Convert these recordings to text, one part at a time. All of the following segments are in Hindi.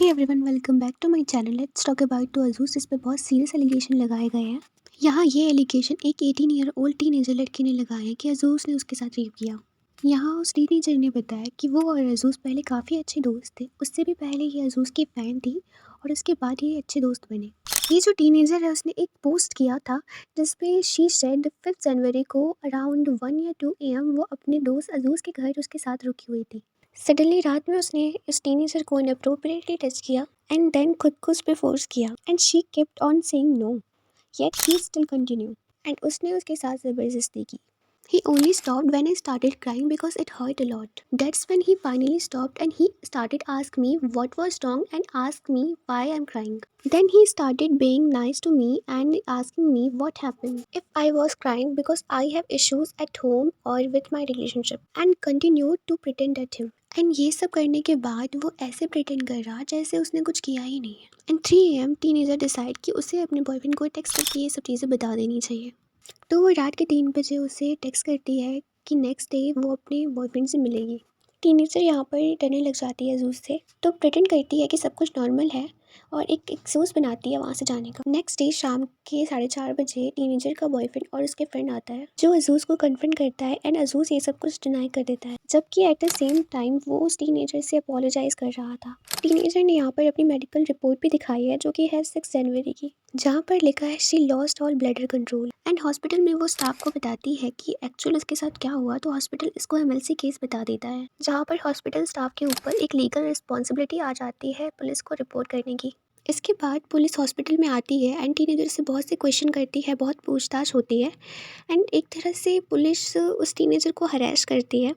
Hey everyone, welcome back to my channel. Let's talk about two uses. इस पे बहुत सीरियस एलिगेशन लगाए गए हैं। यहाँ ये एलिगेशन एक 18 ईयर ओल्ड टीनेजर लड़की ने लगाया है कि अजूज ने उसके साथ रेप किया। यहाँ उस टीनेजर ने बताया कि वो और अजूज पहले काफ़ी अच्छे दोस्त थे। उससे भी पहले ये अजूज की फ़ैन थी और उसके बाद ये अच्छे दोस्त बने। ये जो टीनेजर है उसने एक पोस्ट किया था जिसपे शी सेड 5 जनवरी को अराउंड 1 या 2 AM वो अपने दोस्त अजूज के घर उसके साथ रुकी हुई थी। सडनली रात में उसने इस टीनेजर को इनअप्रोप्रिएटली टच किया एंड देन खुद को उस पर फोर्स किया and she kept on saying no, yet he still continue. And उसने उसके साथ ज़बरदस्ती की। He only stopped when I started crying because it hurt a lot. That's when he finally stopped and he started asking me what was wrong and asked me why I'm crying. Then he started being nice to me and asking me what happened. If I was crying because I have issues at home or with my relationship and continued to pretend at him. And ये सब करने के बाद वो ऐसे प्रिटेंड कर रहा जैसे उसने कुछ किया ही नहीं है। एंड 3 AM टीनेजर डिसाइड कि उसे अपने बॉयफ्रेंड को टेक्स्ट करके ये सब चीज़ें बता देनी चाहिए। तो वो रात के 3 बजे उसे टेक्स्ट करती है कि नेक्स्ट डे वो अपने बॉयफ्रेंड से मिलेगी। टीनेजर यहाँ पर डरने लग जाती है अजूज़ से, तो प्रिटेंड करती है कि सब कुछ नॉर्मल है और एक एक्सक्यूज़ बनाती है वहाँ से जाने का। नेक्स्ट डे शाम के 4:30 बजे टीनेजर का बॉयफ्रेंड और उसके फ्रेंड आता है जो अजूज़ को कन्फ्रंट करता है एंड अजूज़ ये सब कुछ डिनाई कर देता है, जबकि एट द सेम टाइम वो उस टीनेजर से अपोलोजाइज़ कर रहा था। टीनेजर ने यहाँ पर अपनी मेडिकल रिपोर्ट भी दिखाई है जो कि है 6 जनवरी की, जहाँ पर लिखा है she lost all bladder control. And hospital में वो स्टाफ को बताती है कि एक्चुअल उसके साथ क्या हुआ, तो हॉस्पिटल इसको MLC केस बता देता है, जहाँ पर हॉस्पिटल स्टाफ के ऊपर एक लीगल रिस्पॉन्सिबिलिटी आ जाती है पुलिस को रिपोर्ट करने की। इसके बाद पुलिस हॉस्पिटल में आती है एंड टीनेजर से बहुत से क्वेश्चन करती है, बहुत पूछताछ होती है एंड एक तरह से पुलिस उस टीनेजर को हरेस करती है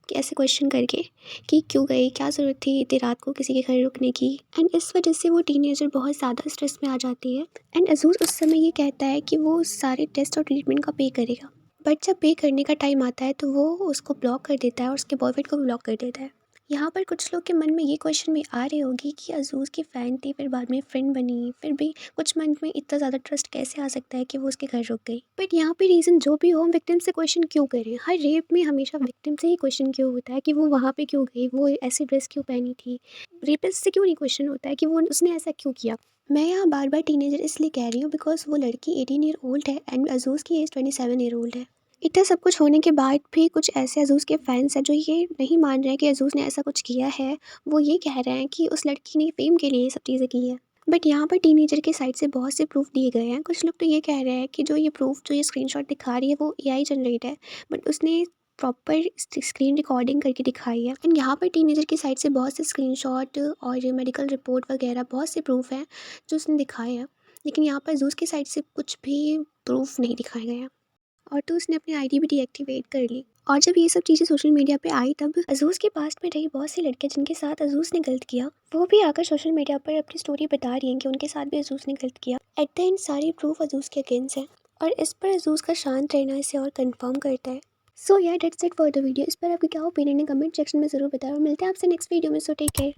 कि ऐसे क्वेश्चन करके कि क्यों गई, क्या ज़रूरत थी इतनी रात को किसी के घर रुकने की। एंड इस वजह से वो टीनेजर बहुत ज़्यादा स्ट्रेस में आ जाती है एंड अजूज़ उस समय ये कहता है कि वो सारे टेस्ट और ट्रीटमेंट का पे करेगा, बट जब पे करने का टाइम आता है तो वो उसको ब्लॉक कर देता है और उसके बॉयफ्रेंड को ब्लॉक कर देता है। यहाँ पर कुछ लोग के मन में ये क्वेश्चन भी आ रही होगी कि अजूज़ की फ़ैन थी, फिर बाद में फ्रेंड बनी, फिर भी कुछ मंथ में इतना ज़्यादा ट्रस्ट कैसे आ सकता है कि वो उसके घर रुक गई। बट यहाँ पे रीज़न जो भी हो, हम विक्टिम से क्वेश्चन क्यों करें? हर रेप में हमेशा विक्टिम से ही क्वेश्चन क्यों होता है कि वो वहाँ पे क्यों गई, वो ऐसी ड्रेस क्यों पहनी थी? रेपिस्ट से क्यों नहीं क्वेश्चन होता है कि वो उसने ऐसा क्यों किया? मैं यहाँ बार बार टीनेजर इसलिए कह रही हूँ बिकॉज वो लड़की 18 ईयर ओल्ड है एंड अजूज़ की एज 27 ईयर ओल्ड है। इतना सब कुछ होने के बाद भी कुछ ऐसे अजूज़ के फैंस हैं जो ये नहीं मान रहे हैं कि अजूज़ ने ऐसा कुछ किया है। वो ये कह रहे हैं कि उस लड़की ने फेम के लिए ये सब चीज़ें की है। बट यहाँ पर टीनेजर के साइड से बहुत से प्रूफ दिए गए हैं। कुछ लोग तो ये कह रहे हैं कि जो ये प्रूफ, जो ये स्क्रीनशॉट दिखा रही है वो AI जनरेट है, बट उसने प्रॉपर स्क्रीन रिकॉर्डिंग करके दिखाई है। एंड यहाँ पर टीनेजर की साइड से बहुत से स्क्रीनशॉट और मेडिकल रिपोर्ट वगैरह बहुत से प्रूफ हैं जो उसने दिखाए हैं, लेकिन यहाँ पर अजूज़ की साइड से कुछ भी प्रूफ नहीं दिखाए गए हैं। और तो उसने अपनी आईडी भी डीएक्टिवेट कर ली। और जब ये सब चीज़ें सोशल मीडिया पे आई तब अजूज़ के पास में रही बहुत सी लड़कियां जिनके साथ अजूज़ ने गलत किया, वो भी आकर सोशल मीडिया पर अपनी स्टोरी बता रही हैं कि उनके साथ भी अजूज़ ने गलत किया। एट द एंड सारी प्रूफ अजूज़ के अगेंस्ट है और इस पर अजूज़ का शांत रहना इसे और कन्फर्म करता है। सो या that's it for the video. इस पर आपकी क्या ओपिनियन है कमेंट सेक्शन में ज़रूर बताएं और मिलते हैं आपसे नेक्स्ट वीडियो में। So take care.